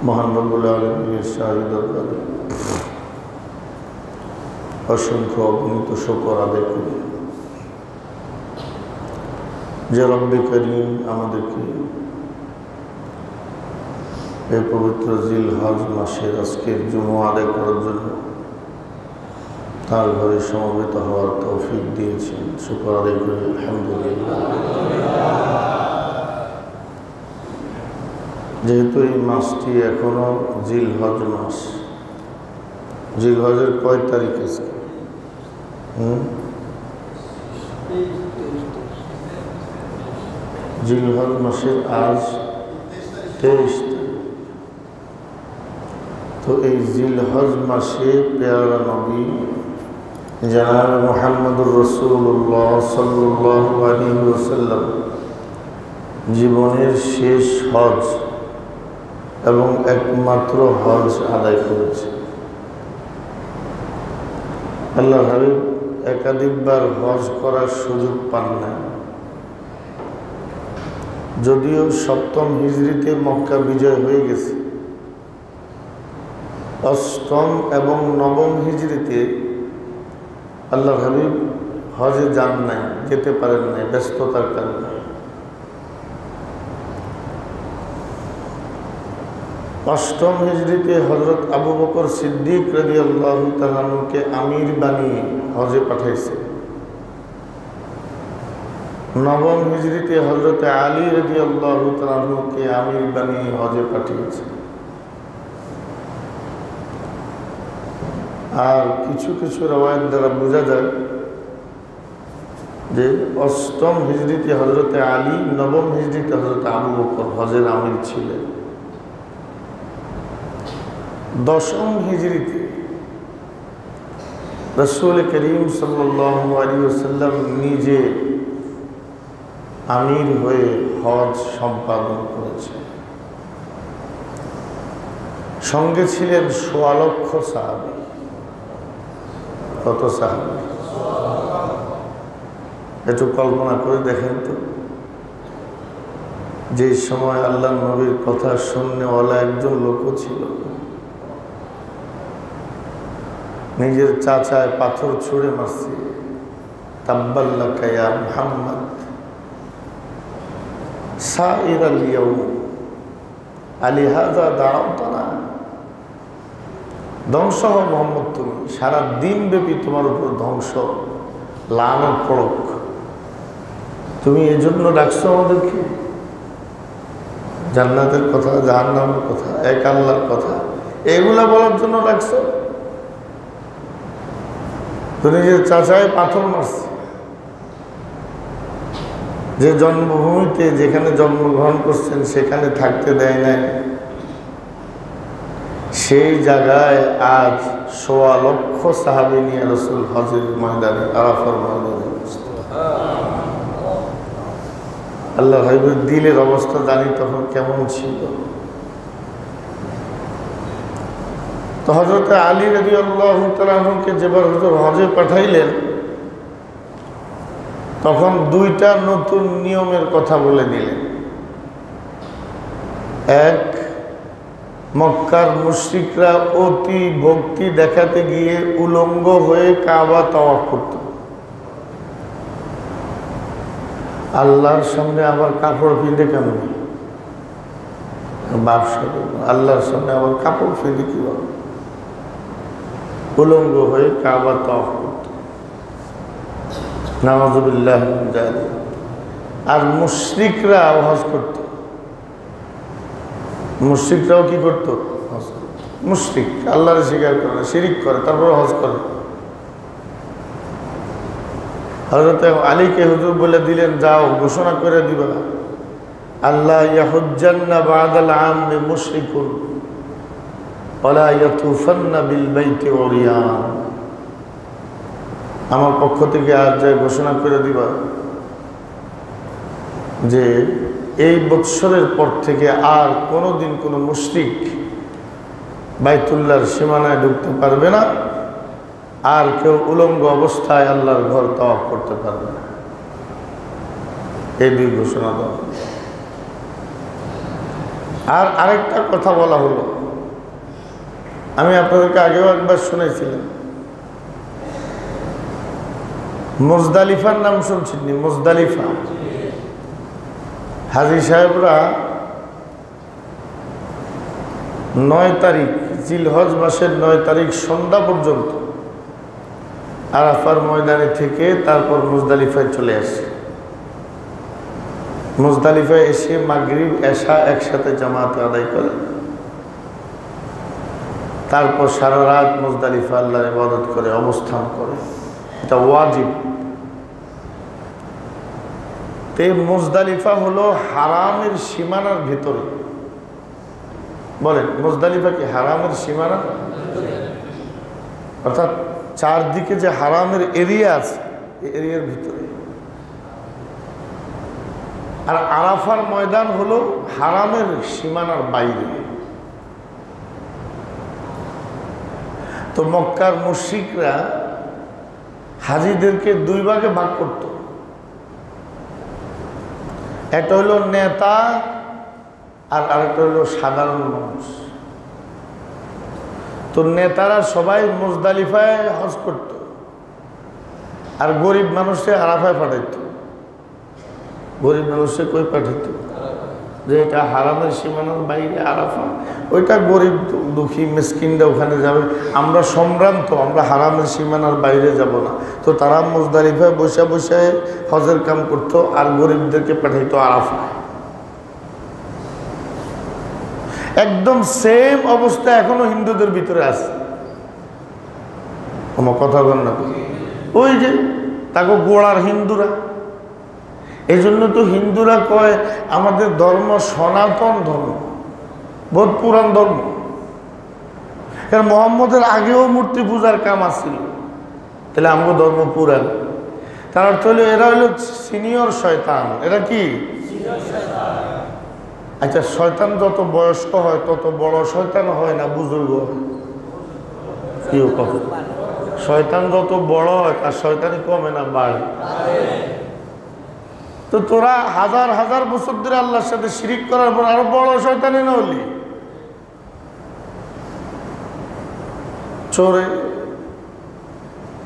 মহান রব্বুল আলামিনের শাহী দরবারে অসংখ্য অগণিত শুকর আদায় করি যে রব্বে করিম আমাদেরকে এই পবিত্র জিলহজ মাসের আজকের জুমা আদায় করার জন্য তার ঘরে সমবেত হওয়ার তৌফিক দিয়েছেন। শুকর আদায় করি আলহামদুলিল্লাহ। যেহেতু এই মাসটি এখনো জিলহজ মাস, জিলহজের কয় তারিখ আছে? জিলহজ মাসের আজ 23 তারিখ। তো এই জিলহজ মাসে পেয়ারা নবী জনাব মুহাম্মদুর রাসূলুল্লাহ সাল্লাল্লাহু আলাইহি ওয়াসাল্লাম জীবনের শেষ হজ এবং একমাত্র হজ আদায় করেছে। আল্লাহ হাবিব একাধিকবার হজ করার সুযোগ পান না। যদিও 7ম হিজরিতে মক্কা বিজয় হয়ে গেছে, 8ম এবং 9ম হিজরিতে আল্লাহ হাবিব হজে যান নাই, যেতে পারেন নাই ব্যস্ততার কারণে। 8ম হিজরিতে হযরত আবু বকর সিদ্দিক রাদিয়াল্লাহু তাআলা আনহুকে আমির বানিয়ে হজে পাঠাইছে। 9ম হিজরিতে হযরত আলী রাদিয়াল্লাহু তাআলা আনহুকে আমির বানিয়ে হজে পাঠিয়েছে। আর কিছু কিছু রওয়ায়াত দ্বারা বোঝা যায় যে 8ম হিজরিতে হযরত আলী, 9ম হিজরিতে হযরত আবু বকর হজের আমির ছিলেন। 10ম হিজরিতে রাসূল করিম সাল্লাল্লাহু আলাইহি ওয়াসাল্লাম নিজে আমির হয়ে হজ সম্পাদন করেছে। সঙ্গে ছিলেন 1.25 লক্ষ সাহাবী। কত সাহাবী? একটু কল্পনা করে দেখেন তো, যে সময় আল্লাহ নবীর কথা শুননেওয়ালা একজন লোকও ছিল। নিজের চাচায় পাথর ছুঁড়ে মারছে, তাব্বাল্লাকা ইয়া মুহাম্মদ সাইরাল ইয়াউম আলিহাযা দাওতানা। ধ্বংস হও মোহাম্মদ, তুমি সারা দিন ব্যাপী তোমার উপর ধ্বংস লানত পড়ুক। তুমি এজন্য ডাকছো আমাদেরকে? জান্নাতের কথা, জাহান্নামের কথা, এক আল্লাহর কথা, এগুলা বলার জন্য ডাকছো? তো নিজের চাচায় পাথর মারছে। যে জন্মভূমিতে, যেখানে জন্মগ্রহণ করছেন সেখানে থাকতে দেয় নাই, সেই জায়গায় আজ 1.25 লক্ষ সাহাবী নিয়ে রাসূল হজের ময়দানে, আরাফার ময়দানে। আল্লাহ হাবিবের দিলের অবস্থা জানি তখন কেমন ছিল। তো হযরত আলী রাদিয়াল্লাহু তাআলা আনহুকে যেবার হুজুর হজে পাঠাইলেন, তখন 2টা নতুন নিয়মের কথা বলে দিলেন। এক, মক্কার মুশরিকরা অতি ভক্তি দেখাতে গিয়ে উলঙ্গ হয়ে কাবা তাওয়াফ করত। আল্লাহর সামনে আবার কাপড় ফিরে কেমন? ব্যবসা আল্লাহর সামনে আবার কাপড় ফিরে কি বল? উলঙ্গ হয়ে কাবা তাওয়াফ করত। নাউযুবিল্লাহ মিন যালিক। আর মুশরিকরা হজ করত। মুশরিকরাও কি করত? হজ করত। মুশরিক আল্লাহর স্বীকার করে না, শিরিক করে, তারপর হজ করে। হযরত আলীকে হুজুর বলে দিলেন, যাও ঘোষণা করে দিবা, আল্লাহ ইয়াহুজ্জান্না বাদাল আমে মুশরিকুন ওয়ালা ইয়াতুফান্না বিল বাইতি উরিয়ান। আমার পক্ষ থেকে আজ যায় ঘোষণা করে দিবা যে এই বৎসরের পর থেকে আর কোনোদিন কোনো মুশরিক বাইতুল্লাহর সীমানায় ঢুকতে পারবে না, আর কেউ উলঙ্গ অবস্থায় আল্লাহর ঘর তাওয়াফ করতে পারবে না। এই 2 ঘোষণা দাও। আর আরেকটা কথা বলা হলো, আমি আপনাদেরকে আগেও একবার শুনেছিলাম, মুজদালিফার নাম শুনছেন? মুজদালিফা হাজী সাহেবরা 9 তারিখ জিলহজ মাসের 9 তারিখ সন্ধ্যা পর্যন্ত আরাফার ময়দানে থেকে তারপর মুজদালিফায় চলে আসে। মুজদালিফায় এসে মাগরিব এশা একসাথে জামাতে আদায় করে, তারপর সারা রাত মুজদালিফা আল্লাহর ইবাদত করে অবস্থান করে। এটা ওয়াজিব। তে মুজদালিফা হলো হারামের সীমানার ভিতরে। বলেন, মুজদালিফা কি হারামের সীমানা? অর্থাৎ চারদিকে যে হারামের এরিয়া আছে, এই এরিয়ার ভিতরে। আর আরাফার ময়দান হলো হারামের সীমানার বাইরে। তো মক্কার মুশরিকরা হাজীদেরকে 2 ভাগে ভাগ করত। একটা হলো নেতা আর আরেকটা হলো সাধারণ মানুষ। তো নেতারা সবাই মুজদালিফায় হজ করত, আর গরিব মানুষে আরাফায় পাঠাইত। গরিব মানুষে কই পাঠাইত? যে এটা হারামের সীমানার বাইরে আরাফা, ওইটা গরিব দুঃখী মিসকিনরা ওখানে যাবে। আমরা সম্ভ্রান্ত, আমরা হারামের সীমানার বাইরে যাব না। তো তারা মুজদালিফায় বসে বসে হজের কাম করত, আর গরিবদেরকে পাঠাইতো আরাফায়। একদম সেম অবস্থা এখনো হিন্দুদের ভিতরে আছে। আমার কথা বল না, ওই যে তাকে গোড়ার হিন্দুরা। এই জন্য তো হিন্দুরা কয় আমাদের ধর্ম সনাতন ধর্ম, বহুত পুরান ধর্ম। কারণ মোহাম্মদের আগেও মূর্তি পূজার কাম আসছিল, তাহলে আমাকে ধর্ম পুরান। তার অর্থ হলো এরা হলো সিনিয়র শয়তান। এরা কি? আচ্ছা, শয়তান যত বয়স্ক হয় তত বড় শয়তান হয় না বুজুর্গ হয়? কি কথা? শয়তান যত বড় হয় তার শয়তানি কমে না বাড়ে? তো তোরা হাজার হাজার বছর ধরে আল্লাহর সাথে শিরিক করার পর আরো বড় শয়তানি না হলি? চোরে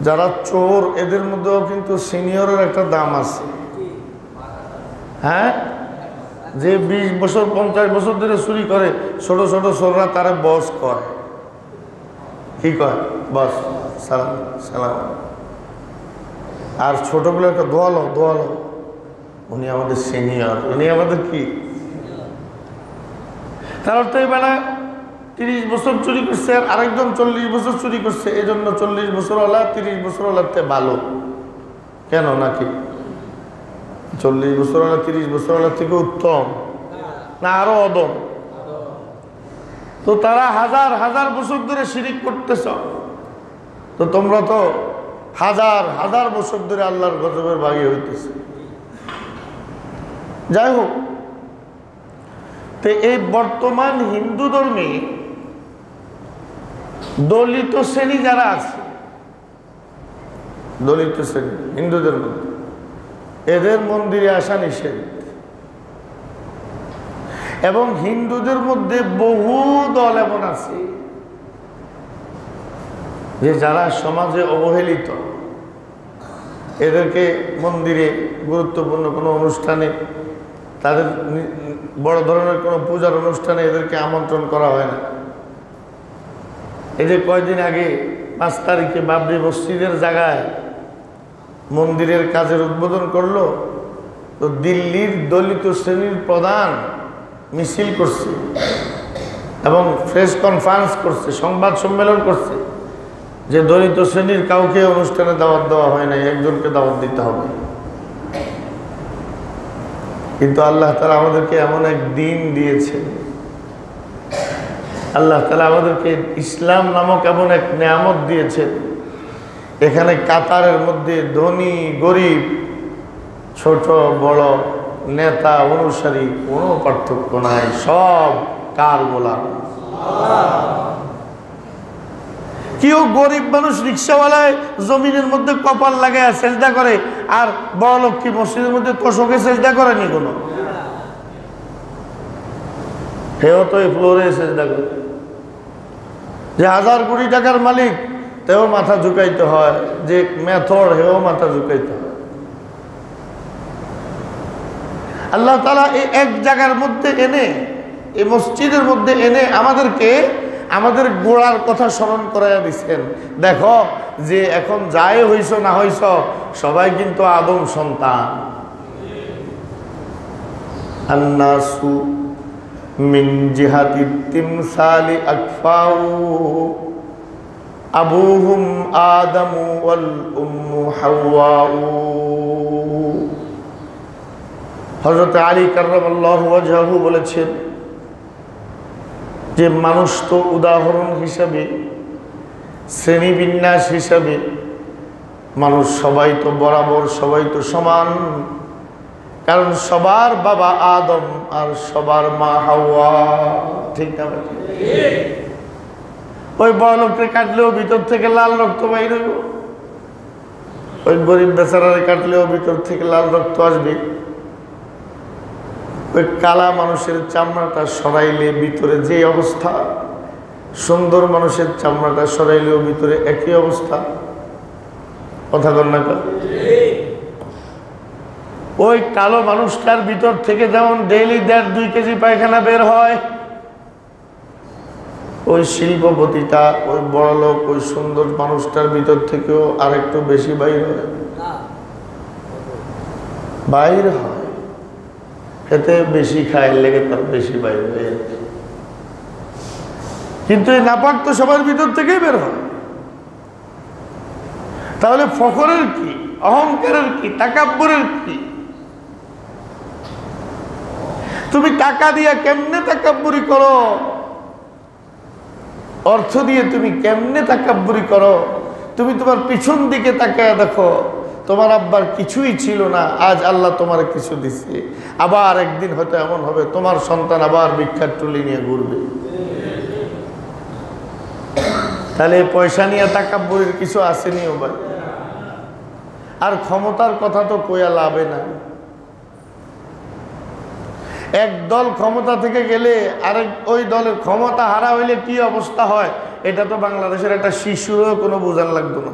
যারা চোর, এদের মধ্যেও কিন্তু সিনিয়রের একটা দাম আছে। হ্যাঁ, যে 20 বছর 50 বছর ধরে চুরি করে, ছোট ছোট চোররা তারা বস কয়। কি কয়? বস, সালাম সালাম। আর ছোটগুলো একটা দোয়ালো দোয়ালো, উনি আমাদের সিনিয়র, উনি আমাদের কি? তার অর্থ এই বেলা 30 বছর চুরি করছে আর আরেকজন 40 বছর চুরি করছে, এই জন্য 40 বছর ওলা 30 বছর ওলাতে ভালো কেন? নাকি 40 বছর ওলা 30 বছর ওলার থেকে উত্তম না আরো অদম? তো তারা হাজার হাজার বছর ধরে শিরিক করতেছ, তো তোমরা তো হাজার হাজার বছর ধরে আল্লাহর গজবের ভাগী হইতেছে। যাই হোক, তো এই বর্তমান হিন্দু ধর্মে দলিত শ্রেণী যারা আছে, দলিত শ্রেণী হিন্দুদের মধ্যে, এদের মন্দিরে আসা নিষেধ। এবং হিন্দুদের মধ্যে বহু দল এমন আছে যে যারা সমাজে অবহেলিত, এদেরকে মন্দিরে গুরুত্বপূর্ণ কোনো অনুষ্ঠানে, তাদের বড় ধরনের কোনো পূজার অনুষ্ঠানে এদেরকে আমন্ত্রণ করা হয় না। এই যে কয়দিন আগে 5 তারিখে বাবরি মসজিদের জায়গায় মন্দিরের কাজের উদ্বোধন করলো, তো দিল্লির দলিত শ্রেণীর প্রধান মিছিল করছে এবং প্রেস কনফারেন্স করছে, সংবাদ সম্মেলন করছে যে দলিত শ্রেণীর কাউকে অনুষ্ঠানে দাওয়াত দেওয়া হয় নাই, একজনকে দাওয়াত দিতে হবে। কিন্তু আল্লাহ তাআলা আমাদেরকে এমন এক দিন দিয়েছেন, আল্লাহ তাআলা আমাদেরকে ইসলাম নামক এমন এক নেয়ামত দিয়েছেন, এখানে কাতারের মধ্যে ধনী গরিব, ছোট বড়, নেতা অনুসারী কোনো পার্থক্য নাই, সব কার গোলাম। কেউ গরিব মানুষ রিক্সাওয়ালায় জমিনের মধ্যে কপাল লাগায় সেজদা করে, আর বড় লোক কি মসজিদের মধ্যে তোষকে সেজদা করেনি কোনো? হেও তো এই ফ্লোরে সেজদা করে। যে 1000 কোটি টাকার মালিক তেও মাথা ঝুঁকাইতে হয়, যে মেথর হেও মাথা ঝুঁকাইতে হয়। আল্লাহ তাআলা এই এক জায়গার মধ্যে এনে, এই মসজিদের মধ্যে এনে আমাদেরকে আমাদের গোড়ার কথা স্মরণ করাইয়া দিচ্ছেন। দেখো যে এখন যাই হইছ না হইছ সবাই কিন্তু আদম সন্তান। আন্নাসু মিন জিহাতি তিমসালি আকফাউ আবুহুম আদামু ওয়াল উম্মু হাওয়াউ। হযরত আলী কাররামাল্লাহু ওয়াজহাহু বলেছেন যে মানুষ তো উদাহরণ হিসাবে, শ্রেণীবিন্যাস হিসাবে মানুষ সবাই তো বরাবর, সবাই তো সমান, কারণ সবার বাবা আদম আর সবার মা হাওয়া। ঠিক না? ওই বড় লোককে কাটলেও ভিতর থেকে লাল রক্ত বাইরে, ওই গরিব বেচারারে কাটলেও ভিতর থেকে লাল রক্ত আসবে। ওই কালা মানুষের চামড়াটা সরাইলে ভিতরে যে অবস্থা, সুন্দর মানুষের চামড়াটা সরাইলেও ভিতরে একই অবস্থা। কথা বল না? ওই কালো মানুষটার ভিতর থেকে যেমন ডেইলি 1.5-2 কেজি পায়খানা বের হয়, ওই শিল্পপতিটা, ওই বড় লোক, ওই সুন্দর মানুষটার ভিতর থেকেও আরেকটু বেশি বাইর হয়। বাইর হয়, এতে বেশি খায় লেগে তার বেশি বাইর হয়ে। কিন্তু এই নাপাক তো সবার ভিতর থেকেই বের হয়। তাহলে ফখরের কি, অহংকারের কি, তাকাব্বুরের কি? তুমি টাকা দিয়ে কেমনে তাকাব্বুরি করো, অর্থ দিয়ে তুমি কেমনে তাকাব্বুরি করো? তুমি তোমার পিছন দিকে তাকায় দেখো, তোমার আব্বার কিছুই ছিল না, আজ আল্লাহ তোমার কিছু দিচ্ছে। আবার একদিন হয়তো এমন হবে তোমার সন্তান আবার ভিক্ষার টুলি নিয়ে ঘুরবে। তাহলে পয়সা নিয়ে তাকাব্বুরির কিছু আসেনি ও ভাই। আর ক্ষমতার কথা তো কইয়া লাভে না। এক দল ক্ষমতা থেকে গেলে আরেক ওই দলের ক্ষমতা হারা হইলে কি অবস্থা হয়, এটা তো বাংলাদেশের একটা শিশুরও কোনো বোঝান লাগতো না।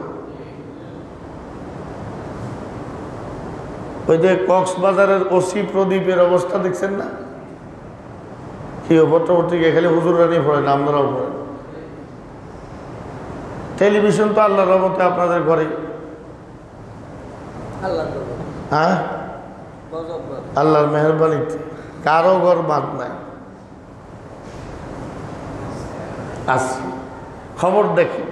ওই যে কক্সবাজারের ওসি প্রদীপের অবস্থা দেখছেন না? কি পত্রপত্রিকা খালি হুজুররা নিয়ে পড়েন, আমরাও পড়েন। টেলিভিশন তো আল্লাহর রহমতে আপনাদের ঘরে, হ্যাঁ আল্লাহর মেহরবানিতে কারো ঘর বাদ নাই। আসি খবর দেখি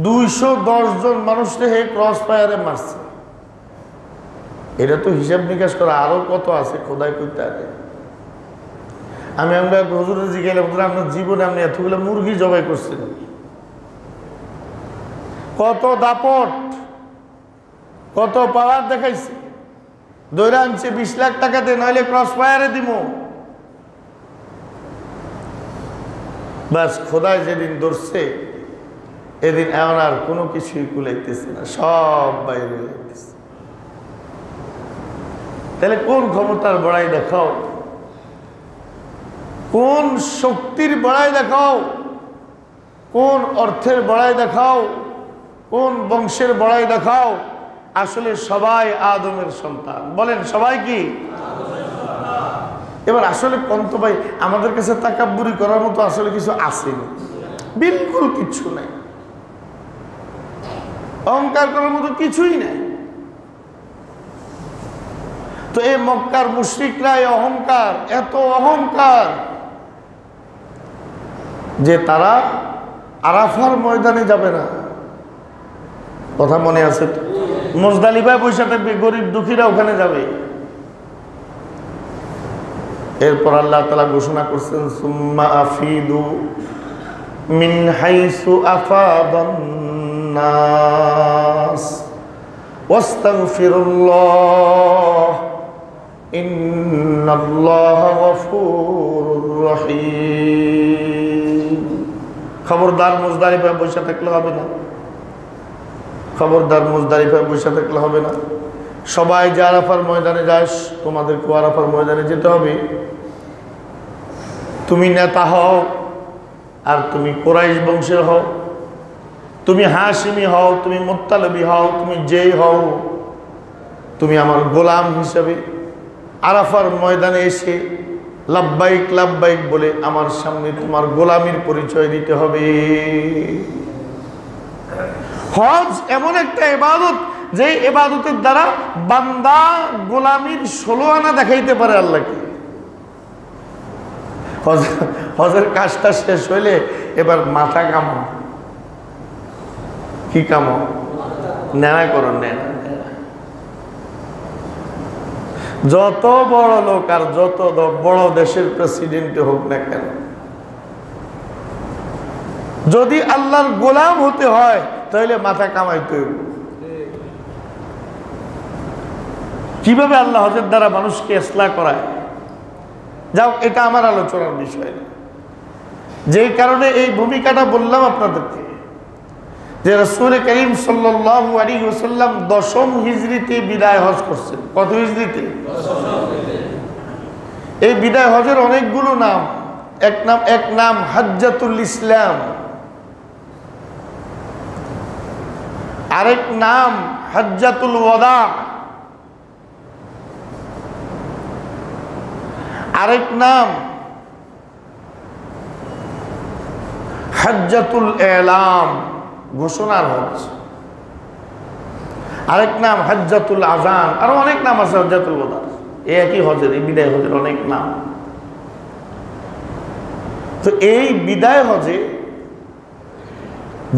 210 জন মানুষকে হে ক্রস ফায়ারে মারছে। এটা তো হিসাব নিকাশ করা আরো কত আছে খোদাই করতে আগে। আমরা হুজুরে জিজ্ঞাসা করলাম, আপনার জীবনে আপনি এতগুলো মুরগি জবাই করছেন, কত দাপট, কত পাওয়ার দেখাইছে, দৌড়ে আনছে 20 লাখ টাকা দিয়ে, নইলে ক্রস ফায়ারে দিব। বাস খোদায় যেদিন ধরছে এদিন এমন আর কোনো কিছুই কুলাইতেছে না, সব বাইরে হয়ে যেতেছে। তাহলে কোন ক্ষমতার বড়াই দেখাও, কোন শক্তির বড়াই দেখাও, কোন অর্থের বড়াই দেখাও, কোন বংশের বড়াই দেখাও, আসলে সবাই আদমের সন্তান। বলেন সবাই কি? এবার আসলে কন্ত ভাই আমাদের কাছে তাকাব্বুরি করার মতো আসলে কিছু আসেনি, বিলকুল কিছু নাই, অহংকার করার মতো কিছুই নাই। তো এই মক্কার মুশরিকরা এই অহংকার, এত অহংকার যে তারা আরাফার ময়দানে যাবে না। কথা মনে আছে তো? মুজদালিফায় বসে থাকবে, গরিব দুঃখীরা ওখানে যাবে। এরপর আল্লাহ তাআলা ঘোষণা করছেন, সুম্মা আফিদু মিন হাইসু আফাদান নাস ওয়াস্তাগফিরুল্লাহ ইন্নাল্লাহা গফুরুর রহিম। খবরদার মুজদালিফায় বসে থাকলে হবে না, খবরদার মুজদালিফায় বসে থাকলে হবে না। সবাই যে আরাফার ময়দানে যায়, তোমাদেরকে আরাফার ময়দানে যেতে হবে। তুমি নেতা হও আর তুমি কুরাইশ বংশের হও, তুমি হাশিমি হও, তুমি মুত্তালিবি হও, তুমি যেই হও, তুমি আমার গোলাম হিসাবে আরাফার ময়দানে এসে লাব্বাইক লাব্বাইক বলে আমার সামনে তোমার গোলামির পরিচয় দিতে হবে। হজ এমন একটা ইবাদত যে ইবাদতের দ্বারা বান্দা গোলামির 16 আনা দেখাইতে পারে আল্লাহকে। হজের কাজটা শেষ হইলে এবার মাথা কামো, কি কামো? নেড়া করো, নেড়া। যত বড় লোক আর যত বড় দেশের প্রেসিডেন্ট হোক না কেন, যদি আল্লাহর গোলাম হতে হয় তাহলে মাথা কামাইতে হবে। কিভাবে আল্লাহ হজের দ্বারা মানুষকে ইসলাহ করায়, যাও এটা আমার আলোচনার বিষয় না। যেই কারণে এই ভূমিকাটা বললাম আপনাদেরকে, যে রাসূল করিম সাল্লাল্লাহু আলাইহি ওয়াসাল্লাম 10ম হিজরিতে বিদায় হজ করছেন। কত হিজরিতে? এই বিদায় হজের অনেকগুলো নাম। এক নাম হজ্জাতুল ইসলাম, আরেক নাম হজ্জাতুল ওয়াদা, আরেক নাম হজ্জাতুল এলাম, ঘোষণার হজ, আরেক নাম হজ্জাতুল আজান, আরো অনেক নাম আছে হজ্জাতুল ওয়াদা। এই একই হজের, এই বিদায় হজের অনেক নাম। তো এই বিদায় হজে,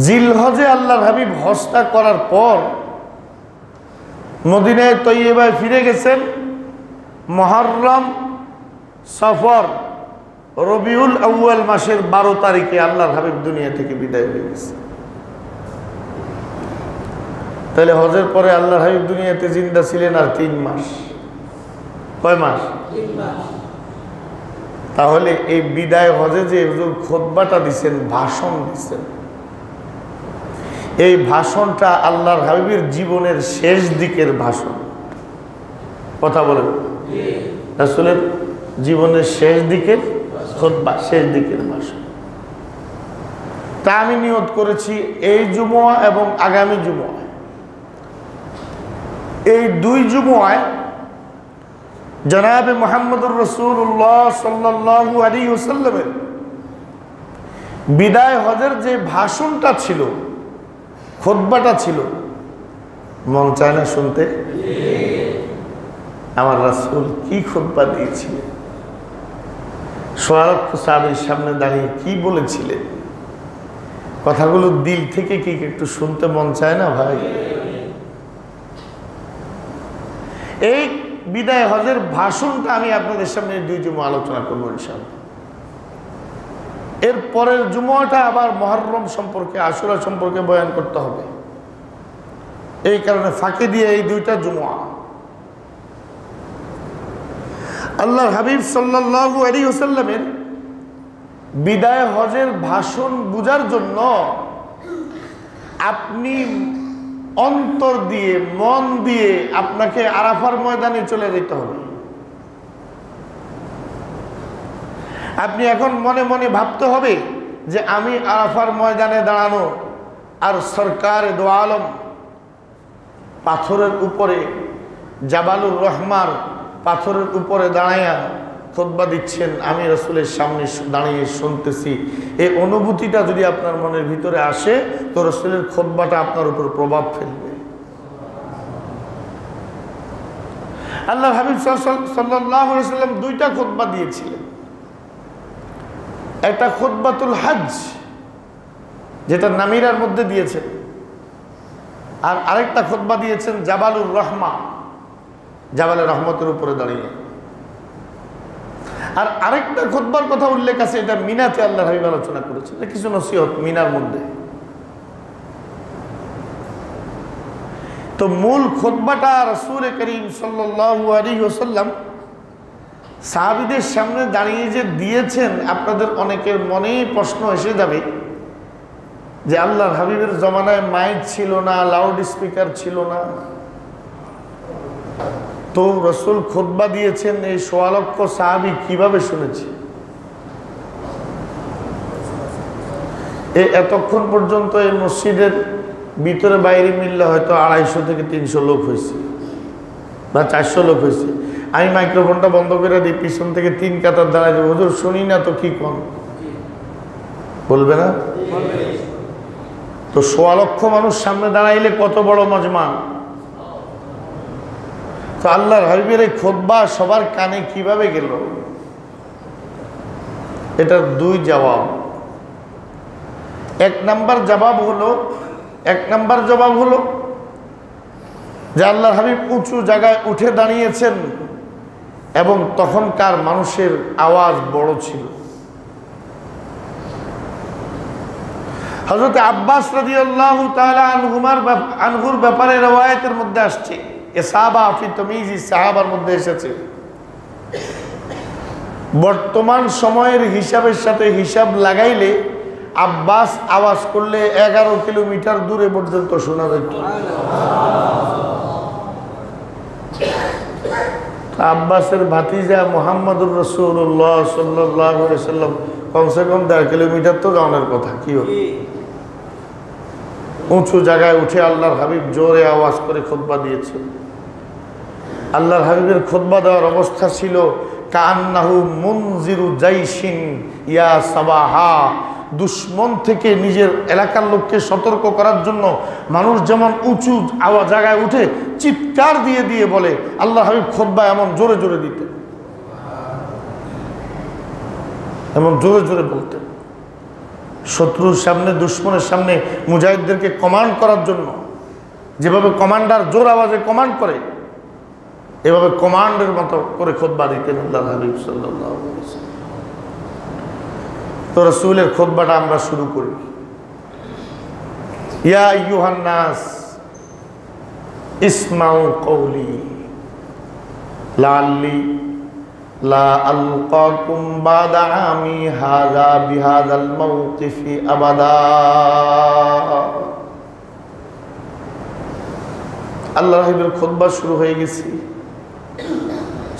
জিল হজে আল্লাহর হাবিব হজটা করার পর মদিনায় তৈয়বায় ফিরে গেছেন। মুহররম, সফর, রবিউল আউয়াল মাসের 12 তারিখে আল্লাহর হাবিব দুনিয়া থেকে বিদায় হয়ে গেছে। তাহলে হজের পরে আল্লাহর হাবিব দুনিয়াতে জিন্দা ছিলেন আর 3 মাস। কয় মাস? 3 মাস। তাহলে এই বিদায় হজে যে হুজুর খুতবাটা দিচ্ছেন, ভাষণ দিচ্ছেন, এই ভাষণটা আল্লাহর হাবিবের জীবনের শেষ দিকের ভাষণ। কথা বলেন, রাসূলের জীবনের শেষ দিকের খুতবা, শেষ দিকের ভাষণ। তা আমি নিয়ত করেছি এই জুমুয়া এবং আগামী জুমুয়া, এই 2 জুমুয়ায় জনাবে মুহাম্মদুর রাসূলুল্লাহ সাল্লাল্লাহু আলাইহি ওয়াসাল্লামের বিদায় হজের যে ভাষণটা ছিল, খুতবাটা ছিল, মন চায় না শুনতে? আমার রাসূল কি খুতবা দিয়েছিলেন, সোয়ালক্ষ সাহাবীর সামনে দাঁড়িয়ে কি বলেছিলেন, কথাগুলো দিল থেকে কি একটু শুনতে মন চায় না ভাই? এই বিদায় হজের ভাষণটা আমি আপনাদের সামনে 2 জুমা আলোচনা করবো ইনশাআল্লাহ। এর পরের জুমাটা আবার মুহররম সম্পর্কে, আশুরা সম্পর্কে বয়ান করতে হবে। এই কারণে ফাঁকে দিয়ে এই 2টা জুমা। আল্লাহর হাবিব সাল্লাল্লাহু আলাইহি ওয়াসাল্লামের বিদায় হজের ভাষণ বুঝার জন্য আপনি অন্তর দিয়ে, মন দিয়ে আপনাকে আরাফার ময়দানে চলে যেতে হবে। আপনি এখন মনে মনে ভাবতে হবে যে আমি আরাফার ময়দানে দাঁড়ানো, আর সরকার দো আলম পাথরের উপরে, জাবালুর রহমার পাথরের উপরে দাঁড়াইয়া খুতবা দিচ্ছেন, আমি রাসূলের সামনে দাঁড়িয়ে শুনতেছি। এই অনুভূতিটা যদি আপনার মনের ভিতরে আসে, তো রাসূলের খুতবাটা আপনার উপর প্রভাব ফেলবে। আল্লাহর হাবিব সাল্লাল্লাহু আলাইহি ওয়াসাল্লাম 2টা খুতবা দিয়েছিলেন। একটা খুতবাতুল হজ, যেটা নামিরার মধ্যে দিয়েছেন, আর আরেকটা খুতবা দিয়েছেন জাবালুর রহমা, জাবালের রহমতের উপরে দাঁড়িয়ে। আর আরেকটা খুতবার কথা উল্লেখ আছে, এটা মিনাতে আল্লাহর হাবিব আলোচনা করেছেন, কিছু নসিহত মিনার মধ্যে। তো মূল খুতবাটা রাসূল করিম সাল্লাল্লাহু আলাইহি ওয়াসাল্লাম সাহাবীদের সামনে দাঁড়িয়ে যে দিয়েছেন, আপনাদের অনেকের মনেই প্রশ্ন এসে যাবে যে আল্লাহর হাবিবের জমানায় মাইক ছিল না, লাউড স্পিকার ছিল না, তো রাসূল খুতবা দিয়েছেন, এই 1.25 লক্ষ সাহাবী কিভাবে শুনেছে? এতক্ষণ পর্যন্ত এই মসজিদের ভিতরে বাইরে মিললে হয়তো 250 থেকে 300 লোক হয়েছে বা 400 লোক হয়েছে। আমি মাইক্রোফোনটা বন্ধ করে দিই, পিছন থেকে 3 কাতার দাঁড়াই দেবো, হুজুর শুনি না তো কি কোন বলবে না? তো 1.25 লক্ষ মানুষ সামনে দাঁড়াইলে কত বড় মজমা। তো আল্লাহর হাবিবের এই খুতবা সবার কানে কিভাবে গেল? এটার 2 জবাব। এক নাম্বার জবাব হলো যে আল্লাহর হাবিব উঁচু জায়গায় উঠে দাঁড়িয়েছেন এবং তখনকার মানুষের আওয়াজ বড় ছিল। হযরত আব্বাস রাদিয়াল্লাহু তাআলা আনহুর ব্যাপারে রওয়ায়াতের মধ্যে আসছে, ইসাবা ফি তামিজ সাহাবার মধ্যে এসেছে, বর্তমান সময়ের হিসাবের সাথে হিসাব লাগাইলে আব্বাস আওয়াজ করলে 11 কিলোমিটার দূরে পর্যন্ত শোনা যেত। আব্বাসের ভাতিজা মুহাম্মদুর রাসূলুল্লাহ সাল্লাল্লাহু আলাইহি সাল্লাম কমসে কম 1.5 কিলোমিটার তো যাওয়ার কথা। কি উঁচু জায়গায় উঠে আল্লাহর হাবিব জোরে আওয়াজ করে খুতবা দিয়েছেন। আল্লাহর হাবিবের খুতবা দেওয়ার অবস্থা ছিল কান্নাহু মুনজিরু জাইশিন ইয়া সাবাহা, দুশ্মন থেকে নিজের এলাকার লোককে সতর্ক করার জন্য মানুষ যেমন উঁচু জায়গায় উঠে চিৎকার দিয়ে দিয়ে বলে, আল্লাহর হাবিব খুতবা এমন জোরে জোরে দিতেন, এমন জোরে জোরে বলতেন। শত্রুর সামনে, দুশ্মনের সামনে মুজাহিদদেরকে কমান্ড করার জন্য যেভাবে কমান্ডার জোর আওয়াজে কমান্ড করে, এভাবে কমান্ডের মতো করে খুতবা দিতেন আল্লাহর হাবিব সাল্লাল্লাহু আলাইহি ওয়াসাল্লাম। তো রাসূলের খুতবাটা আমরা শুরু করি। ইয়া আইয়ুহান নাস ইসমাউ কওলি লাআল্লি লা আলকাকুম বাদা আমি হাযা বিহাযাল মাওকিফি আবাদা। আল্লাহর হাবিবের খুতবা শুরু হয়ে গেছে।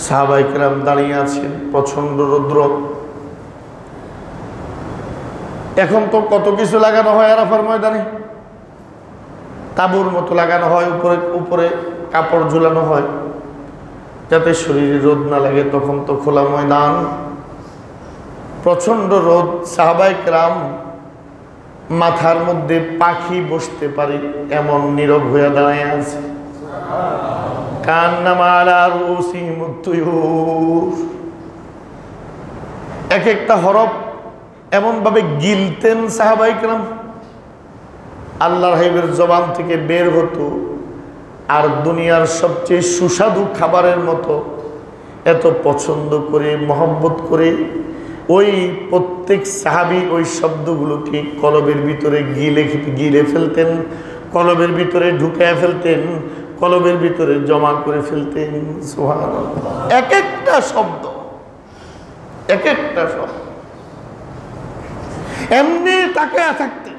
সাহাবায়ে কেরাম দাঁড়িয়ে আছেন, প্রচন্ড রৌদ্র। এখন তো কত কিছু লাগানো হয় আরাফার ময়দানে, তাঁবুর মতো লাগানো হয়, উপরে উপরে কাপড় ঝুলানো হয় যাতে শরীরে রোদ না লাগে। তখন তো খোলা ময়দান, প্রচন্ড রোদ। সাহাবায়ে কেরাম মাথার মধ্যে পাখি বসতে পারে এমন নীরব হয়ে দাঁড়িয়ে আছে। কান্নামা আলা রুসিহিমুত তুয়ুর, এক একটা হরফ এমন ভাবে গিলতেন সাহাবায়ে কেরাম, আল্লাহর হাবিবের জবান থেকে বের হতো আর দুনিয়ার সবচেয়ে সুস্বাদু খাবারের মতো এত পছন্দ করে, মহব্বত করে ওই প্রত্যেক সাহাবী ওই শব্দগুলোকে কলবের ভিতরে গিলে ফেলতেন, কলবের ভিতরে ঢুকায় ফেলতেন, কলবের ভিতরে জমা করে ফেলতেন। সুবহানাল্লাহ। এক একটা শব্দ, এক একটা শব্দ এমনি তাকায়া থাকতেন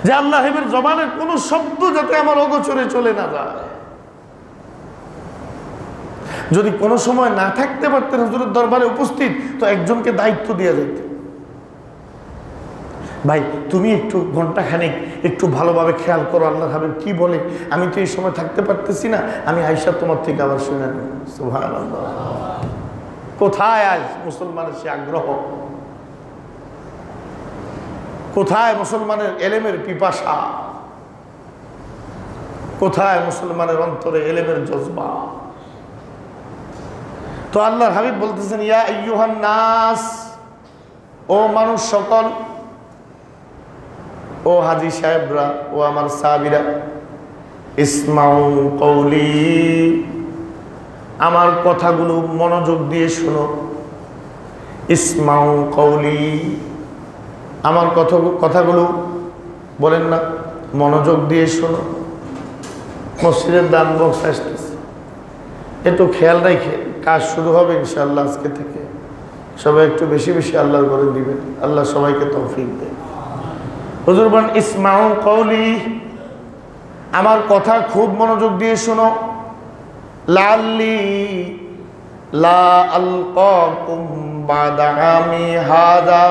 যে আল্লাহ হাবিবের জবানের কোন শব্দ যাতে আমার অগোচরে চলে না যায়। যদি কোনো সময় না থাকতে পারতেন হুজুরের দরবারে উপস্থিত, তো একজনকে দায়িত্ব দিয়ে যেতেন, ভাই তুমি একটু ঘন্টাখানেক একটু ভালোভাবে খেয়াল করো আল্লাহর হাবিব কি বলে, আমি তো এই সময় থাকতে পারতেছি না, আমি আয়েশা তোমার থেকে আবার শুনে নেব। সুবহানাল্লাহ। কোথায় আজ মুসলমানের সে আগ্রহ, কোথায় মুসলমানের এলেমের পিপাসা, কোথায় মুসলমানের অন্তরে এলেমের জজবা। তো আল্লাহর হাবিব বলতেছেন ইয়া আইয়ুহান নাস, ও মানুষ সকল, ও হাজী সাহেবরা, ও আমার সাহাবীরা, ইসমাউ কওলি, আমার কথাগুলো মনোযোগ দিয়ে শোনো। ইসমাউ কওলি, আমার কথাগুলো বলেন না, মনোযোগ দিয়ে শোনো। মসজিদের দান বক্স আসতেছে, একটু খেয়াল রাখে, কাজ শুরু হবে ইনশাআল্লাহ আজকে থেকে। সবাই একটু বেশি বেশি আল্লাহর ঘরে দিবেন, আল্লাহ সবাইকে তৌফিক দেন। হুজুর বলেন ইসমাউ কওলি, আমার কথা খুব মনোযোগ দিয়ে শোনো। লাআল্লি, লা আলকাকুম বাদা আমি হাযা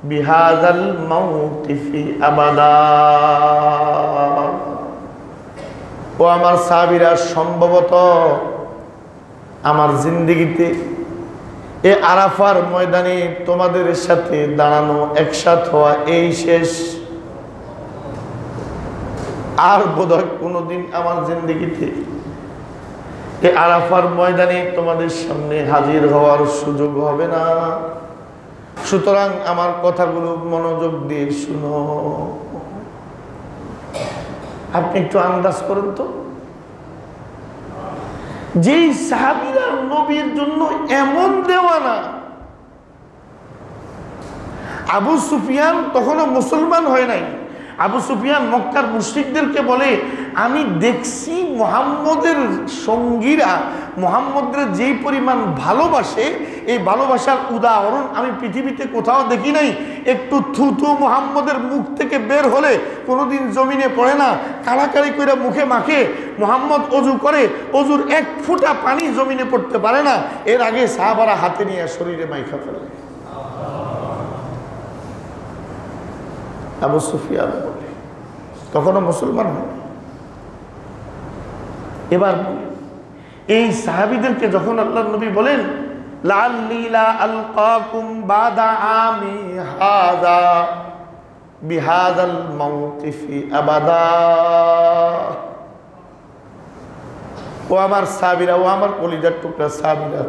বিহাযাল মাউকিফি আবাদা। ও আমার সাহাবীরা, সম্ভবত আমার জিন্দেগিতে এ আরাফার ময়দানে তোমাদের সাথে দাঁড়ানো, একসাথ হওয়া এই শেষ। আর বোধহয় কোনোদিন আমার জিন্দেগিতে এ আরাফার ময়দানে তোমাদের সামনে হাজির হওয়ার সুযোগ হবে না। সুতরাং আমার কথাগুলো মনোযোগ দিয়ে শুনো। আপনি একটু আন্দাজ করেন তো, যেই সাহাবীরা নবীর জন্য এমন দেওয়ানা। আবু সুফিয়ান তখনও মুসলমান হয় নাই। আবু সুফিয়ান মক্কার মুশরিকদেরকে বলে, আমি দেখছি মুহাম্মদের সঙ্গীরা মুহাম্মদের যেই পরিমাণ ভালোবাসে, এই ভালোবাসার উদাহরণ আমি পৃথিবীতে কোথাও দেখি নাই। একটু থুথু মুহাম্মদের মুখ থেকে বের হলে কোনোদিন জমিনে পড়ে না, কাড়াকাড়ি করে মুখে মাখে। মুহাম্মদ অজু করে, অজুর এক ফোঁটা পানি জমিনে পড়তে পারে না, এর আগে সাহাবারা হাতে নিয়ে শরীরে মাইখা ফেলে। আবু সুফিয়ান বলে, তখনও মুসলমান হয়। এবার এই সাহাবীদেরকে যখন আল্লাহর নবী বলেন লাআল্লী লা আলকাকুম বাদা আমি হাযা বিহাযাল মাউকিফি আবাদা। ও আমার সাহাবীরা, ও আমার কলিজার টুকরা সাহাবীরা,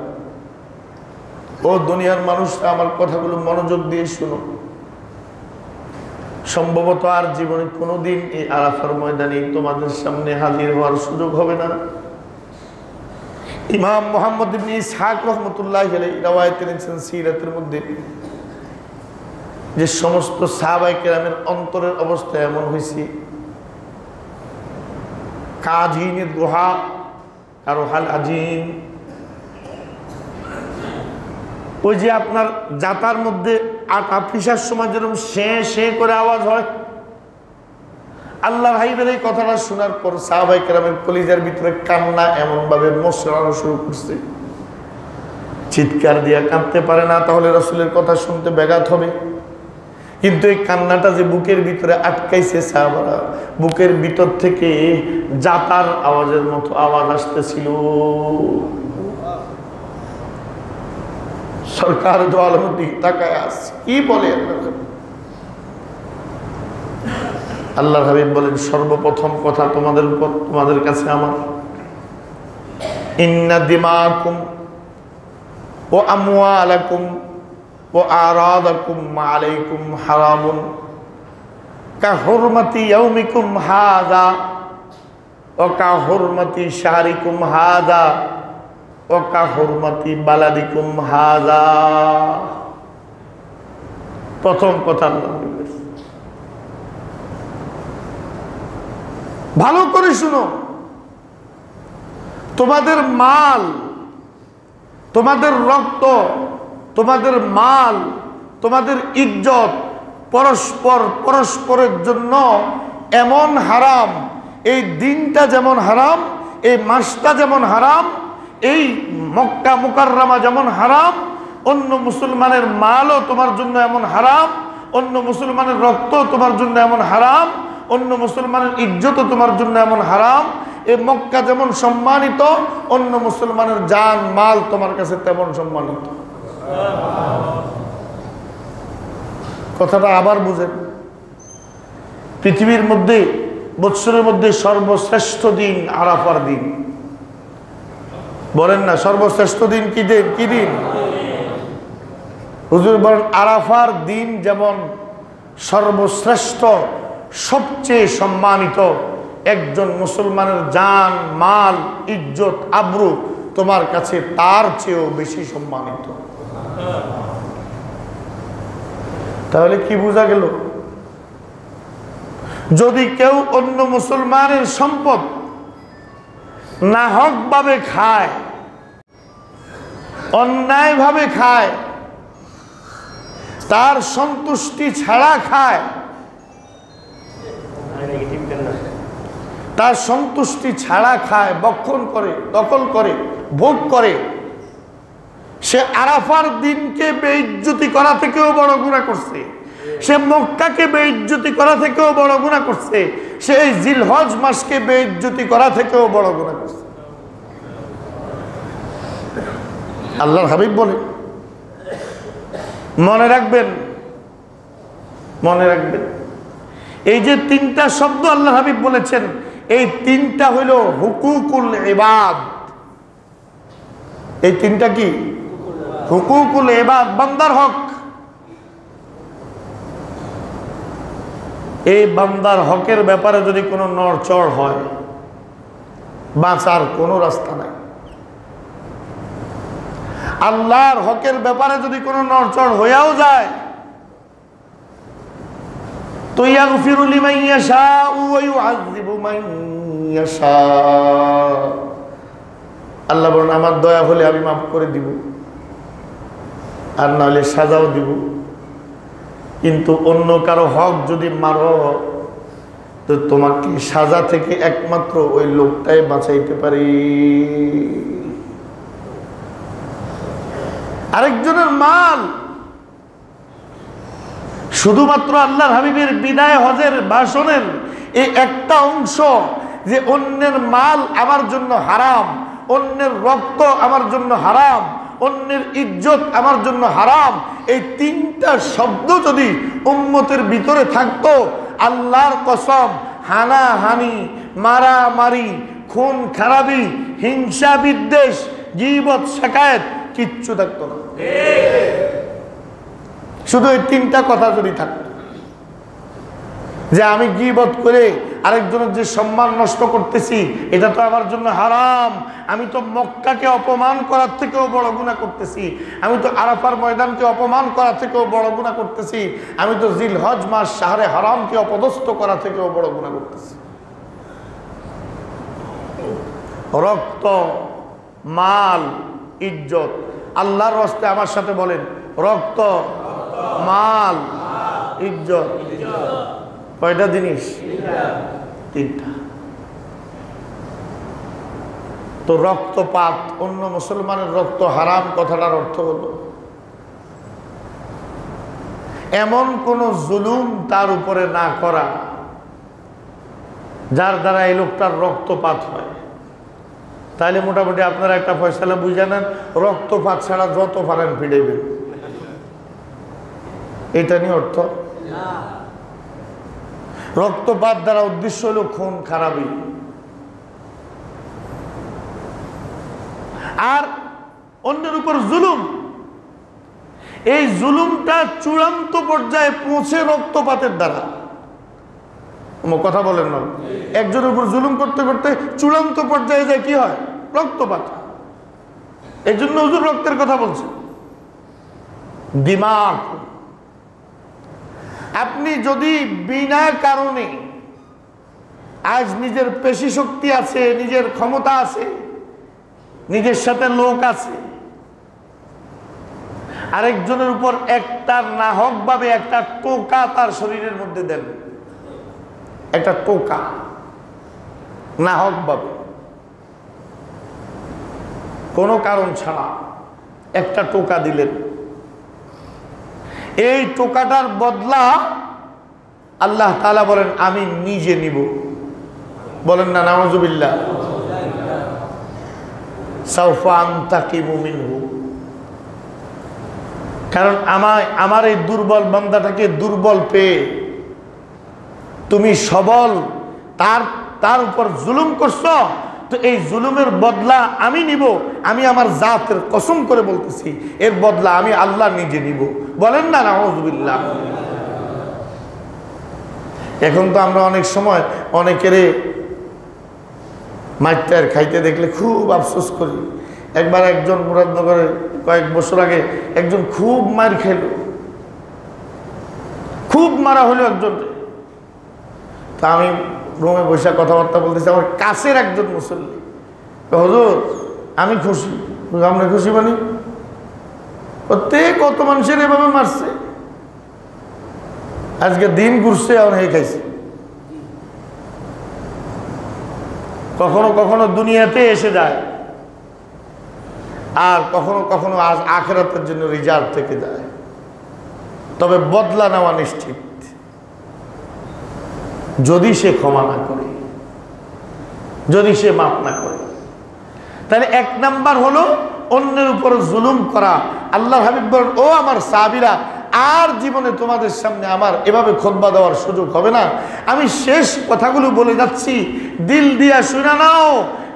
ও দুনিয়ার মানুষরা, আমার কথাগুলো মনোযোগ দিয়ে শুনো। সম্ভবত আর জীবনে কোনোদিন এই আরাফার ময়দানে তোমাদের সামনে হাজির হওয়ার সুযোগ হবে না। ইমাম মুহাম্মদ ইবনে ইসহাক রাহমাতুল্লাহি আলাইহি রওয়ায়াত এনেছেন সিরাতের মধ্যে, যে সমস্ত সাহাবায়ে কেরামের অন্তরের অবস্থা এমন হয়েছে, কাজিনের রোহা আর হাল আজিন, ওই যে আপনার জাতার মধ্যে আটা পিসার সময় যেরকম শে শে করে আওয়াজ হয়, আল্লাহর হাবিবের এই কথাটা শোনার পর সাহাবায়ে কেরামের কলিজার ভিতরে কান্না এমন ভাবে মশলানো শুরু করছে, চিৎকার দিয়ে কাঁদতে পারে না, তাহলে রাসূলের কথা শুনতে ব্যাঘাত হবে। কিন্তু এই কান্নাটা যে বুকের ভিতরে আটকাইছে, সাহাবারা বুকের ভিতর থেকে জাতার আওয়াজের মতো আওয়াজ আসতেছিল। সরকার দো আলমের দিকে তাকায় আসছে, কি বলে আল্লাহর হাবিব বলেন, সর্বপ্রথম কথা তোমাদের উপর, তোমাদের কাছে আমার, ইন্না দিমাকুম ওয়া আমওয়ালাকুম ওয়া আরাদাকুম আলাইকুম হারামুন কা হুরমাতি ইয়াউমিকুম হাযা ওয়া কা হুরমাতি শাহরিকুম হাযা ওয়া কা হুরমাতি বালাদিকুম হাযা। প্রথম কথা আল্লাহ, ভালো করে শুনো, তোমাদের মাল, তোমাদের রক্ত, তোমাদের মাল, তোমাদের ইজ্জত পরস্পর পরস্পরের জন্য এমন হারাম। এই দিনটা যেমন হারাম, এই মাসটা যেমন হারাম, এই মক্কা মুকাররমা যেমন হারাম, অন্য মুসলমানের মালও তোমার জন্য এমন হারাম, অন্য মুসলমানের রক্ত তোমার জন্য এমন হারাম, অন্য মুসলমানের ইজ্জতও তোমার জন্য এমন হারাম। এই মক্কা যেমন সম্মানিত, অন্য মুসলমানের জান মাল তোমার কাছে তেমন সম্মানিত। কথাটা আবার বুঝেন, পৃথিবীর মধ্যে বৎসরের মধ্যে সর্বশ্রেষ্ঠ দিন আরাফার দিন। বলেন না, সর্বশ্রেষ্ঠ দিন কি দিন? কি দিন? হুজুর বলেন, আরাফার দিন যেমন সর্বশ্রেষ্ঠ, সবচেয়ে সম্মানিত, একজন মুসলমানের জান মাল ইজ্জত আবরু তোমার কাছে তার চেয়েও বেশি সম্মানিত। তাহলে কি বোঝা গেল? যদি কেউ অন্য মুসলমানের সম্পদ নাহক ভাবে খায়, অন্যায় ভাবে খায়, তার সন্তুষ্টি ছাড়া খায়, তার সন্তুষ্টি ছাড়া খায়, বক্ষণ করে, দখল করে, ভোগ করে, সে আরাফার দিনকে বেইজ্জতি করা থেকেও বড় গুনাহ করছে, সে মক্কাকে বেইজ্জতি করা থেকেও বড় গুনাহ করছে, সে এই জিলহজ মাসকে বেইজ্জতি করা থেকেও বড় গুনাহ করছে। আল্লাহর হাবিব বলে, মনে রাখবেন, মনে রাখবেন, এই যে তিনটা শব্দ আল্লাহর হাবিব বলেছেন, এই তিনটা হইল হুকুকুল ইবাদ। এই তিনটা কি? হুকুকুল ইবাদ, বান্দার হক। এই বান্দার হকের ব্যাপারে যদি কোনো নড়চড় হয়, বাঁচার কোনো রাস্তা নাই। আল্লাহর হকের ব্যাপারে যদি কোনো নড়চড় হয়েও যায়, তো ইয়াগফিরু লিমান ইয়াশাউ ওয়া ইউআযযিবু মান ইয়াশাউ। আল্লাহ বলেন, আমার দয়া হলে আমি মাফ করে দিব, আর নাহলে সাজাও দিব। কিন্তু অন্য কারো হক যদি মারো, তো তোমাকে সাজা থেকে একমাত্র ওই লোকটাই বাঁচাইতে পারে। আরেকজনের মাল, শুধুমাত্র আল্লাহর হাবিবের বিদায় হজের ভাষণের এই একটা অংশ, যে অন্যের মাল আমার জন্য হারাম, অন্যের রক্ত আমার জন্য হারাম, অন্যের ইজ্জত আমার জন্য হারাম, এই তিনটা শব্দ যদি উম্মতের ভিতরে থাকতো, আল্লাহর কসম, হানাহানি, মারামারি, খুন খারাপি, হিংসা বিদ্বেষ, গীবত শিকায়েত কিচ্ছু থাকতো না। শুধু এই তিনটা কথা যদি থাকতো, যে আমি গীবত করে আরেকজনের যে সম্মান নষ্ট করতেছি, এটা তো আমার জন্য হারাম, আমি তো মক্কাকে অপমান করার থেকেও বড় গুনাহ করতেছি, আমি তো আরাফার ময়দানকে অপমান করার থেকেও বড় গুনাহ করতেছি, আমি তো জিলহজ মাস শাহরে হারামকে অপদস্থ করা থেকেও বড় গুনাহ করতেছি। রক্ত, মাল, ইজ্জত, আল্লাহর রাস্তে আমার সাথে বলেন, রক্ত, মাল, ইজ্জত, কয়টা জিনিস? তিনটা। তো রক্তপাত, অন্য মুসলমানের রক্ত হারাম কথাটার অর্থ হলো এমন কোন জুলুম তার উপরে না করা যার দ্বারা এই লোকটার রক্তপাত হয়। তাহলে মোটামুটি আপনারা একটা ফয়সালা বুঝে নেন, রক্তপাত ছাড়া যত পারেন ফিরেবেন, এটা নিয়ে অর্থ। রক্তপাত দ্বারা উদ্দেশ্য হলো খুন খারাপি। আর অন্যের উপর জুলুম, এই জুলুমটা চূড়ান্ত পর্যায়ে পৌঁছে রক্তপাতের দ্বারা। কথা বলেন না, একজনের উপর জুলুম করতে করতে চূড়ান্ত পর্যায়ে যায় কি হয়? রক্তপাত। এই জন্য হুজুর রক্তের কথা বলছে। দিমাগ, আপনি যদি বিনা কারণে, আজ নিজের পেশি শক্তি আছে, নিজের ক্ষমতা আছে, নিজের সাথে লোক আছে, আরেকজনের উপর একটা নাহক ভাবে একটা টোকা তার শরীরের মধ্যে দেন, একটা টোকা নাহক ভাবে, কোনো কারণ ছাড়া একটা টোকা দিলেন, এই টোকাটার বদলা আল্লাহ তাআলা বলেন আমি নিজে নিব। বলেন না নাউযুবিল্লাহ। সাউফা আনতাকিমু মিনহু, কারণ আমার এই দুর্বল বান্দাটাকে দুর্বল পেয়ে তুমি সবল তার উপর জুলুম করছো, তো এই জুলুমের বদলা আমি নিব। আমি আমার জাতের কসম করে বলতেছি, এর বদলা আমি আল্লাহ নিজে নিব। বলেন না নাউযুবিল্লাহ। এখন তো আমরা অনেক সময় অনেকেরে মাইটার খাইতে দেখলে খুব আফসোস করি। একবার একজন মুরাদনগরে কয়েক বছর আগে একজন খুব মার খেল, খুব মারা হলো একজন। তা আমি রুমে বসে কথাবার্তা বলতেছি, আমার কাছের একজন মুসল্লি, হুজুর আমি খুশি। আমরা খুশি মানে প্রত্যেক কত মানুষের এভাবে মারছে, আজকে দিন ঘুরছে, এখন হে খাইছে। কখনো কখনো দুনিয়াতে এসে যায়, আর কখনো কখনো আজ আখিরাতের জন্য রিজার্ভ থেকে যায়। তবে বদলা নেওয়া নিশ্চিত, যদি সে ক্ষমা না করে, যদি সে মাফ না করে। তাহলে এক নাম্বার হলো অন্যের উপর জুলুম করা। আল্লাহর হাবিব বলেন, ও আমার সাহাবীরা, আর জীবনে তোমাদের সামনে আমার এভাবে খুতবা দেওয়ার সুযোগ হবে না। আমি শেষ কথাগুলো বলে যাচ্ছি, দিল দিয়া শুনে নাও।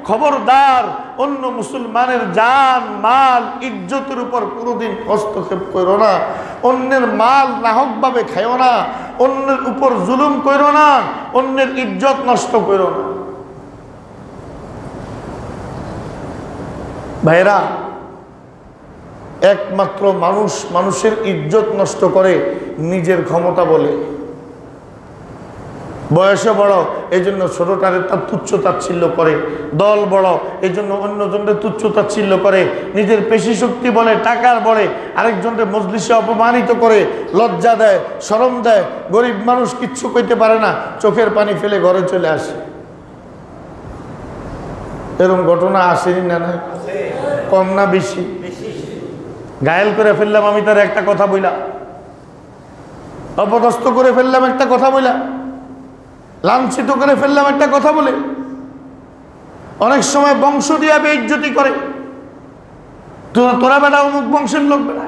খবরদার, অন্য মুসলমানের জান মাল ইজ্জতের উপর কোনোদিন হস্তক্ষেপ করো না। অন্যের মাল নাহকভাবে খাইও না। অন্যের উপর জুলুম করো না। অন্যের ইজ্জত নষ্ট করো না। ভাইরা, একমাত্র মানুষের ইজ্জত নষ্ট করে নিজের ক্ষমতা বলে। বয়সে বড় এই জন্য ছোটটারে তার তুচ্ছ তাচ্ছিল্য করে, দল বড় এই জন্য অন্যজনকে তুচ্ছ তাচ্ছিল্য করে, নিজের পেশি শক্তি বলে, টাকার বলে আরেকজনকে মজলিসে অপমানিত করে, লজ্জা দেয়, শরম দেয়। গরিব মানুষ কিচ্ছু কইতে পারে না, চোখের পানি ফেলে ঘরে চলে আসে। এরকম ঘটনা আসেনি না? না কম না বেশি? ঘায়েল করে ফেললাম আমি তার একটা কথা বইলা, অপদস্থ করে ফেললাম একটা কথা বইলা, লাঞ্ছিত করে ফেললাম একটা কথা বলে। অনেক সময় বংশ দিয়া বেইজ্জতি করে, তোরা বেটা অমুক বংশের লোক বেটা।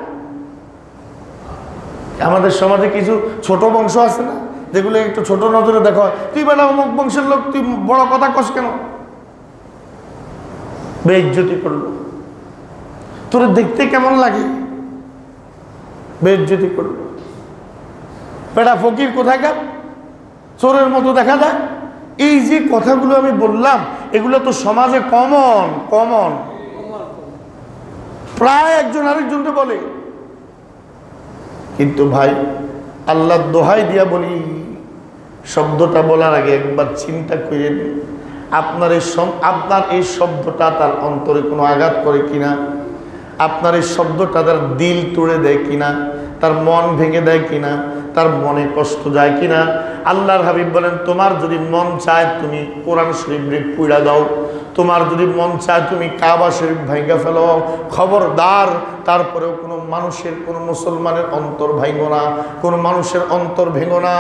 আমাদের সমাজে কিছু ছোট বংশ আছে না, যেগুলো একটু ছোট নজরে দেখো, তুই বেটা অমুক বংশের লোক, তুই বড় কথা কস কেন? বেইজ্জতি করলো, তোর দেখতে কেমন লাগে? বেইজ্জতি করলো। বেটা ফকির কোথাকার, চোরের মতো দেখা যায়। এই যে কথাগুলো আমি বললাম, এগুলো তো সমাজে কমন, প্রায় একজন আরেকজনকে বলে। কিন্তু ভাই, আল্লাহর দোহাই দিয়া বলি, শব্দটা বলার আগে একবার চিন্তা করেন, আপনার এই শব্দটা তার অন্তরে কোনো আঘাত করে কিনা, আপনার এই শব্দটা তার দিল তুড়ে দেয় কিনা, তার মন ভেঙে দেয় কিনা, তার মনে কষ্ট যায় কিনা। আল্লাহর হাবিব বলেন, তোমার যদি মন চায় তুমি কোরআন শরীফ পুড়া দাও, তোমার যদি মন চায় তুমি কাবা শরীফ ভাঙ্গা ফেলো, খবরদার তারপরেও কোনো মানুষের, কোনো মুসলমানের অন্তর ভাঙো না, কোনো মানুষের অন্তর ভেঙো না,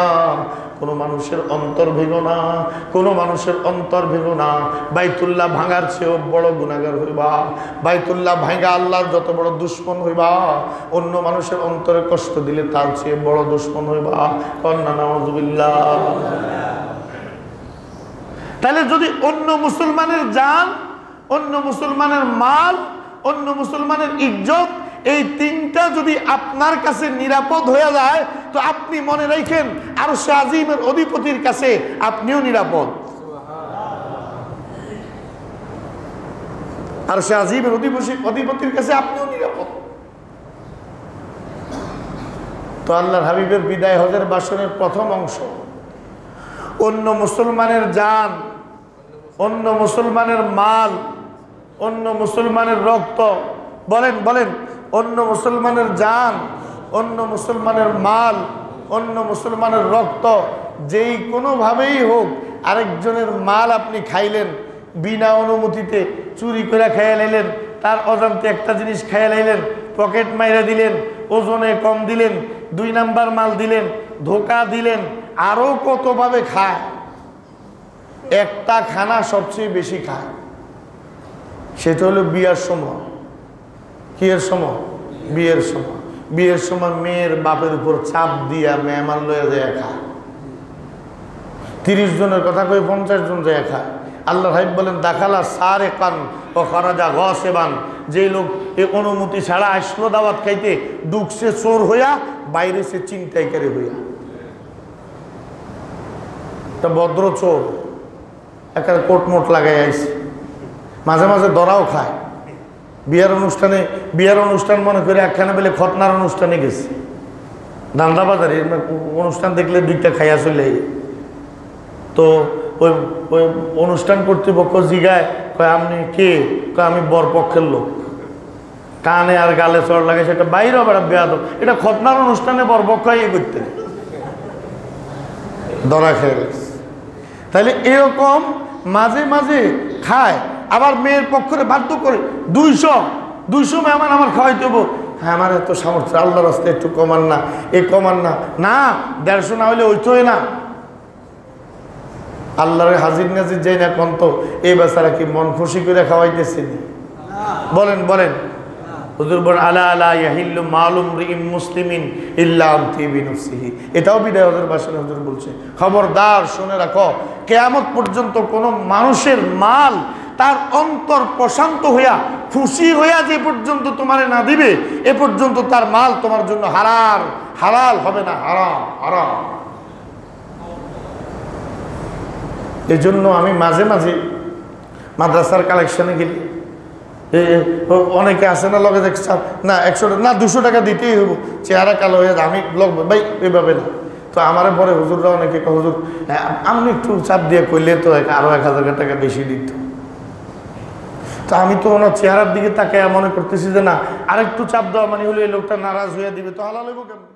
কোনো মানুষের অন্তর ভেঙো না, কোনো মানুষের অন্তর ভেঙো না। বাইতুল্লাহ ভাঙার চেয়েও বড় গুনাহগার হইবা, বাইতুল্লাহ ভাঙা আল্লাহর যত বড় দুশ্মন হইবা, অন্য মানুষের অন্তরে কষ্ট দিলে তার চেয়ে বড় দুশ্মন হইবা। কন্যা নাউযুবিল্লাহ। তাহলে যদি অন্য মুসলমানের জান, অন্য মুসলমানের মাল, অন্য মুসলমানের ইজ্জত, এই তিনটা যদি আপনার কাছে নিরাপদ হয়ে যায়, তো আপনি মনে রাখেন আরশে আজিমের অধিপতির কাছে আপনিও নিরাপদ। আরশে আজিমের অধিপতির কাছে আপনিও নিরাপদ। তো আল্লাহর হাবিবের বিদায় হজের ভাষণের প্রথম অংশ, অন্য মুসলমানের জান, অন্য মুসলমানের মাল, অন্য মুসলমানের রক্ত, বলেন অন্য মুসলমানের জান, অন্য মুসলমানের মাল, অন্য মুসলমানের রক্ত, যেই কোনোভাবেই হোক আরেকজনের মাল আপনি খাইলেন, বিনা অনুমতিতে চুরি করে খাইয়া লাইলেন, তার অজান্তে একটা জিনিস খাইয়া লাইলেন, পকেট মাইরা দিলেন, ওজনে কম দিলেন, 2 নাম্বার মাল দিলেন, ধোকা দিলেন, আরও কতভাবে খায়। একটা খানা সবচেয়ে বেশি খায়, সেটা হলো বিয়ের সময়। কিয়ের সময়? বিয়ের সময়। বিয়ের সময় মেয়ের বাপের উপর চাপ দিয়া মেহমান লয়ে যায় খায়। 30 জনের কথা কই 50 জন যায় খায়। আল্লাহ হাবিব বলেন, দাখালা সারেকান ও খারাজা গাসিবান, যেই লোক এই অনুমতি ছাড়া আসলো দাওয়াত খাইতে, ঢুকছে চোর হইয়া, বাইরে সে ছিনতাইকারী হইয়া। তা ভদ্র চোর একটা কোটমোট লাগাই আইছে, মাঝে মাঝে ধরাও খায়। বিয়ের অনুষ্ঠান মনে করে একখানে বেলে খতনার অনুষ্ঠানে গেছে, দান্দাবাজারে অনুষ্ঠান দেখলে 2টা খাইয়া চলে। তো ওই অনুষ্ঠান কর্তৃপক্ষ জিগায়, কয় আপনি কে? কয় আমি বরপক্ষের লোক। কানে আর গালে চড় লাগে, সেটা বাইরে আবার বেয়াদব, এটা খতনার অনুষ্ঠানে বরপক্ষ ইয়ে করতে ধরা খেয়ে গেছে। তাহলে এরকম মাঝে মাঝে খায়, আবার মেয়ের পক্ষে বাধ্য করে 200 200 মেহমান আমার খাওয়াইতে হবো, হ্যাঁ আমার এত সামর্থ্য, আল্লাহর রাস্তায় একটু কমান না, এ কমান না, না 150 না হলে ওইটোই না। আল্লাহর হাজির নাজির যাই না কন্ত এই বেচারা কি মন খুশি করে খাওয়াইতেছেন? বলেন বলেন। হুজুর বলেন আলা আলা ইয়াহিল্লু মালুম রিম মুসলিমিন ইল্লা আনতিবি নফসিহি। এটাও বিদায় হজর ভাষণে হুজুর বলছে, খবরদার শুনে রাখো, কিয়ামত পর্যন্ত কোন মানুষের মাল তার অন্তর প্রশান্ত হইয়া খুশি হইয়া যে পর্যন্ত তোমারে না দিবে এ পর্যন্ত তার মাল তোমার জন্য হালাল হবে না, হারাম হারাম। এই জন্য আমি মাঝে মাঝে মাদ্রাসার কালেকশনে গেলি অনেকে আসে না, লগে দেখ না 100 না 200 টাকা দিতেই হবো, চেহারা কালো হয়ে আমি লোক ভাই এভাবে না। তো আমার পরে হুজুররা অনেকে হুজুর আপনি একটু চাপ দিয়ে করলে তো আরো 1000 টাকা বেশি দিত। তো আমি তো ওনার চেহারার দিকে তাকে মনে করতেছি যে না আরেকটু চাপ দেওয়া মানে হলো এই লোকটা নারাজ হয়ে দিবে, তো হালাল হইব কেমন?